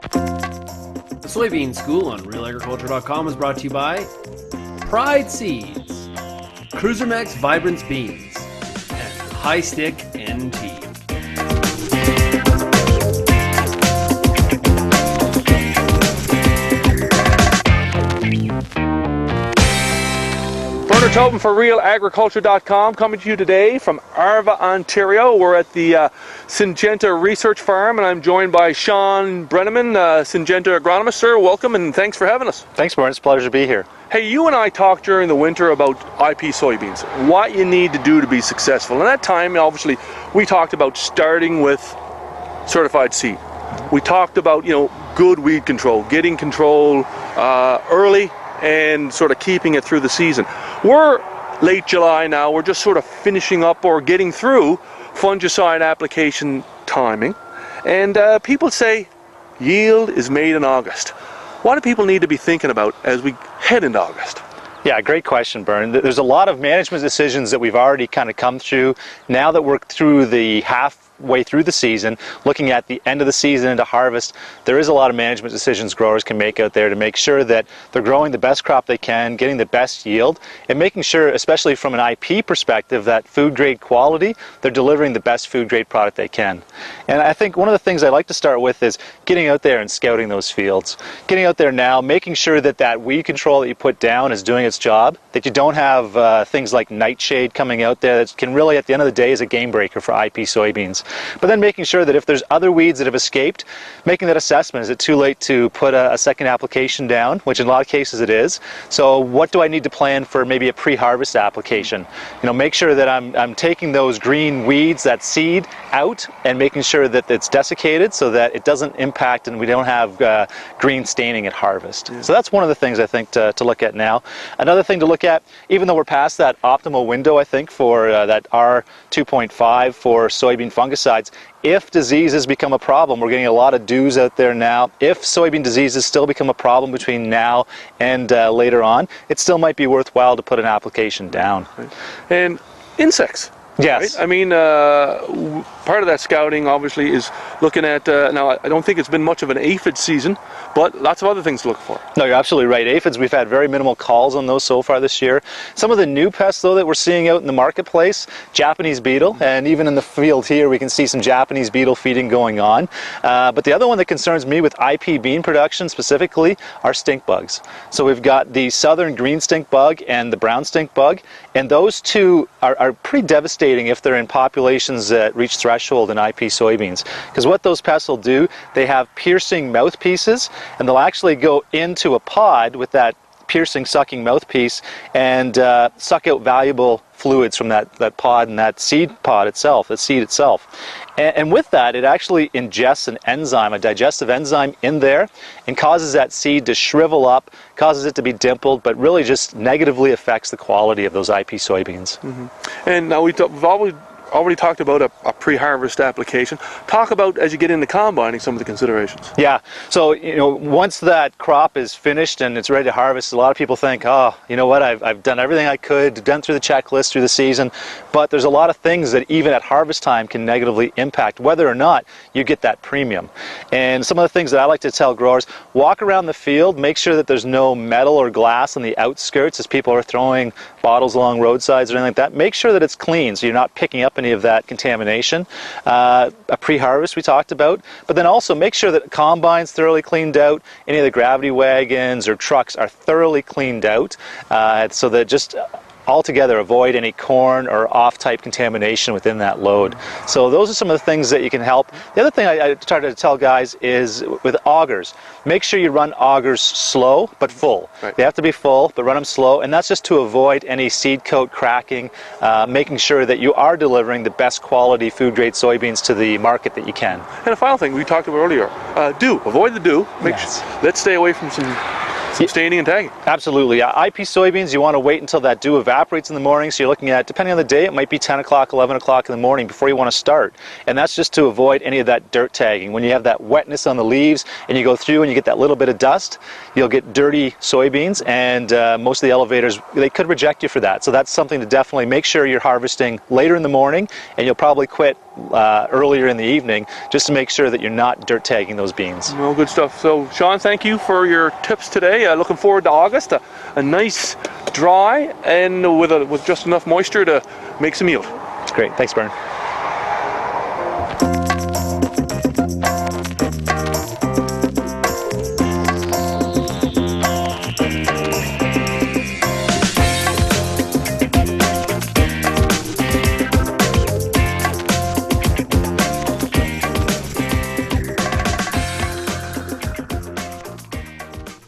The Soybean School on RealAgriculture.com is brought to you by Pride Seeds, Cruiser Max Vibrance Beans, and High Stick NT. Bernard Tobin for RealAgriculture.com coming to you today from Arva, Ontario. We're at the Syngenta Research Farm, and I'm joined by Sean Brenneman, Syngenta agronomist. Sir, welcome and thanks for having us. Thanks, Bernard. It's a pleasure to be here. Hey, you and I talked during the winter about IP soybeans, what you need to do to be successful. And at that time, obviously, we talked about starting with certified seed. We talked about, good weed control, getting control early, and sort of keeping it through the season. We're late July now, we're just sort of finishing up or getting through fungicide application timing, and people say yield is made in August. What do people need to be thinking about as we head into August? Yeah, great question, Bern. There's a lot of management decisions that we've already kind of come through. Now that we're through the halfway through the season, looking at the end of the season into harvest, there is a lot of management decisions growers can make out there to make sure that they're growing the best crop they can, getting the best yield, and making sure, especially from an IP perspective, that food grade quality, they're delivering the best food grade product they can. And I think one of the things I like to start with is getting out there and scouting those fields. Getting out there now, making sure that that weed control that you put down is doing its job, that you don't have things like nightshade coming out there that can really, at the end of the day, is a game breaker for IP soybeans. But then making sure that if there's other weeds that have escaped, making that assessment. Is it too late to put a second application down, which in a lot of cases it is. So what do I need to plan for maybe a pre-harvest application? Make sure that I'm taking those green weeds, that seed, out and making sure that it's desiccated so that it doesn't impact and we don't have green staining at harvest. So that's one of the things I think to look at now. Another thing to look at, even though we're past that optimal window, I think, for that R2.5 for soybean fungicides, if diseases become a problem, we're getting a lot of dews out there now. If soybean diseases still become a problem between now and later on, it still might be worthwhile to put an application down. And insects. Yes. Right? I mean, part of that scouting obviously is looking at, now I don't think it's been much of an aphid season, but lots of other things to look for. No, you're absolutely right. Aphids, we've had very minimal calls on those so far this year. Some of the new pests, though, that we're seeing out in the marketplace, Japanese beetle, and even in the field here we can see some Japanese beetle feeding going on. But the other one that concerns me with IP bean production specifically are stink bugs. So we've got the southern green stink bug and the brown stink bug, and those two are pretty devastating if they're in populations that reach threshold in IP soybeans. Because what those pests will do, they have piercing mouthpieces, and they'll actually go into a pod with that piercing, sucking mouthpiece and suck out valuable fluids from that pod and that seed pod itself, that seed itself. And with that, it actually ingests an enzyme, a digestive enzyme in there, and causes that seed to shrivel up, causes it to be dimpled, but really just negatively affects the quality of those IP soybeans. Mm-hmm. And now we've already talked about a pre-harvest application. Talk about, as you get into combining, some of the considerations. Yeah, so once that crop is finished and it's ready to harvest, a lot of people think, oh, you know what, I've done everything I could, done through the checklist through the season, but there's a lot of things that even at harvest time can negatively impact whether or not you get that premium. And some of the things that I like to tell growers, walk around the field, make sure that there's no metal or glass on the outskirts as people are throwing bottles along roadsides or anything like that. Make sure that it's clean so you're not picking up any of that contamination. A pre-harvest we talked about, but then also make sure that combine's thoroughly cleaned out, any of the gravity wagons or trucks are thoroughly cleaned out, so that just altogether avoid any corn or off-type contamination within that load. So those are some of the things that you can help. The other thing I try to tell guys is with augers, make sure you run augers slow but full. Right. They have to be full, but run them slow, and that's just to avoid any seed coat cracking, making sure that you are delivering the best quality food-grade soybeans to the market that you can. And a final thing we talked about earlier, dew. Avoid the dew. Let's stay away from some staining and tagging. Absolutely. IP soybeans, you want to wait until that dew evaporates in the morning, so you're looking at, depending on the day, it might be 10 o'clock, 11 o'clock in the morning before you want to start. And that's just to avoid any of that dirt tagging. When you have that wetness on the leaves and you go through and you get that little bit of dust, you'll get dirty soybeans, and most of the elevators, they could reject you for that. So that's something to definitely make sure you're harvesting later in the morning, and you'll probably quit earlier in the evening, just to make sure that you're not dirt tagging those beans. Well, good stuff. So Sean, thank you for your tips today. Looking forward to August, a nice dry and with just enough moisture to make some yield. Great, thanks Bern.